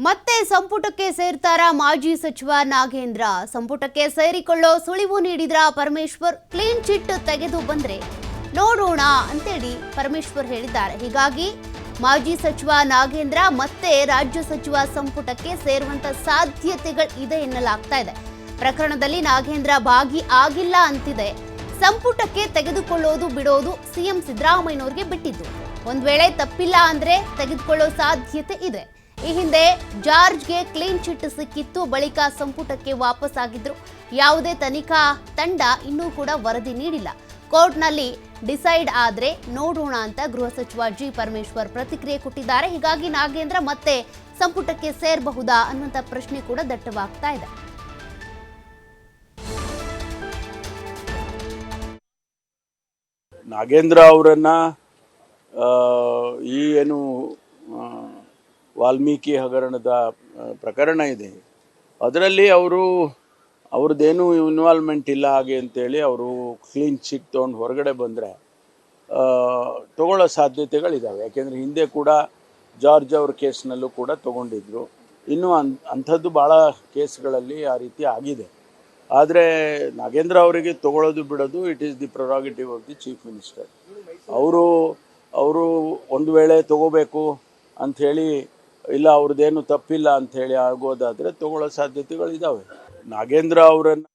ಮತ್ತೆ ಸಂಪುಟಕ್ಕೆ ಸೇರ್ತಾರ ಮಾಜಿ ಸಚಿವ ನಾಗೇಂದ್ರ. ಸಂಪುಟಕ್ಕೆ ಸೇರಿಕೊಳ್ಳೋ ಸುಳಿವು ನೀಡಿದ್ರ ಪರಮೇಶ್ವರ್. ಕ್ಲೀನ್ ಚಿಟ್ ತೆಗೆದು ಬಂದ್ರೆ ನೋಡೋಣ ಅಂತೇಳಿ ಪರಮೇಶ್ವರ್ ಹೇಳಿದ್ದಾರೆ. ಹೀಗಾಗಿ ಮಾಜಿ ಸಚಿವ ನಾಗೇಂದ್ರ ಮತ್ತೆ ರಾಜ್ಯ ಸಚಿವ ಸಂಪುಟಕ್ಕೆ ಸೇರುವಂತ ಸಾಧ್ಯತೆಗಳು ಇದೆ ಎನ್ನಲಾಗ್ತಾ ಇದೆ. ಪ್ರಕರಣದಲ್ಲಿ ನಾಗೇಂದ್ರ ಭಾಗಿ ಆಗಿಲ್ಲ ಅಂತಿದೆ. ಸಂಪುಟಕ್ಕೆ ತೆಗೆದುಕೊಳ್ಳೋದು ಬಿಡೋದು ಸಿಎಂ ಸಿದ್ದರಾಮಯ್ಯನವರಿಗೆ ಬಿಟ್ಟಿದ್ದು. ಒಂದ್ ವೇಳೆ ತಪ್ಪಿಲ್ಲ ಅಂದ್ರೆ ತೆಗೆದುಕೊಳ್ಳೋ ಸಾಧ್ಯತೆ ಇದೆ. ಈ ಹಿಂದೆ ಜಾರ್ಜ್ಗೆ ಕ್ಲೀನ್ ಚಿಟ್ ಸಿಕ್ಕಿತ್ತು. ಬಳಿಕ ಸಂಪುಟಕ್ಕೆ ವಾಪಸ್ ಆಗಿದ್ರು. ಯಾವುದೇ ತನಿಖಾ ತಂಡ ಇನ್ನೂ ಕೂಡ ವರದಿ ನೀಡಿಲ್ಲ. ಕೋರ್ಟ್ನಲ್ಲಿ ಡಿಸೈಡ್ ಆದ್ರೆ ನೋಡೋಣ ಅಂತ ಗೃಹ ಸಚಿವ ಜಿ ಪರಮೇಶ್ವರ್ ಪ್ರತಿಕ್ರಿಯೆ ಕೊಟ್ಟಿದ್ದಾರೆ. ಹೀಗಾಗಿ ನಾಗೇಂದ್ರ ಮತ್ತೆ ಸಂಪುಟಕ್ಕೆ ಸೇರಬಹುದಾ ಅನ್ನುವಂಥ ಪ್ರಶ್ನೆ ಕೂಡ ದಟ್ಟವಾಗ್ತಾ ಇದೆ. ನಾಗೇಂದ್ರ ಅವರನ್ನ ಈ ಏನು ವಾಲ್ಮೀಕಿ ಹಗರಣದ ಪ್ರಕರಣ ಇದೆ, ಅದರಲ್ಲಿ ಅವ್ರದ್ದೇನು ಇನ್ವಾಲ್ವ್ಮೆಂಟ್ ಇಲ್ಲ ಹಾಗೆ ಅಂತೇಳಿ ಅವರು ಕ್ಲೀನ್ ಚಿಟ್ ತೊಗೊಂಡು ಹೊರಗಡೆ ಬಂದರೆ ತಗೊಳ್ಳೋ ಸಾಧ್ಯತೆಗಳಿದ್ದಾವೆ. ಯಾಕೆಂದರೆ ಹಿಂದೆ ಕೂಡ ಜಾರ್ಜ್ ಅವ್ರ ಕೇಸ್ನಲ್ಲೂ ಕೂಡ ತಗೊಂಡಿದ್ರು. ಇನ್ನೂ ಅಂಥದ್ದು ಭಾಳ ಕೇಸ್ಗಳಲ್ಲಿ ಆ ರೀತಿ ಆಗಿದೆ. ಆದರೆ ನಾಗೇಂದ್ರ ಅವರಿಗೆ ತಗೊಳ್ಳೋದು ಬಿಡೋದು it is the prerogative of the chief minister. ಅವರು ಒಂದು ವೇಳೆ ತಗೋಬೇಕು ಅಂಥೇಳಿ, ಇಲ್ಲ ಅವ್ರದ್ದೇನು ತಪ್ಪಿಲ್ಲ ಅಂಥೇಳಿ ಆಗೋದಾದರೆ ತಗೊಳ್ಳೋ ಸಾಧ್ಯತೆಗಳಿದ್ದಾವೆ. ನಾಗೇಂದ್ರ ಅವರನ್ನು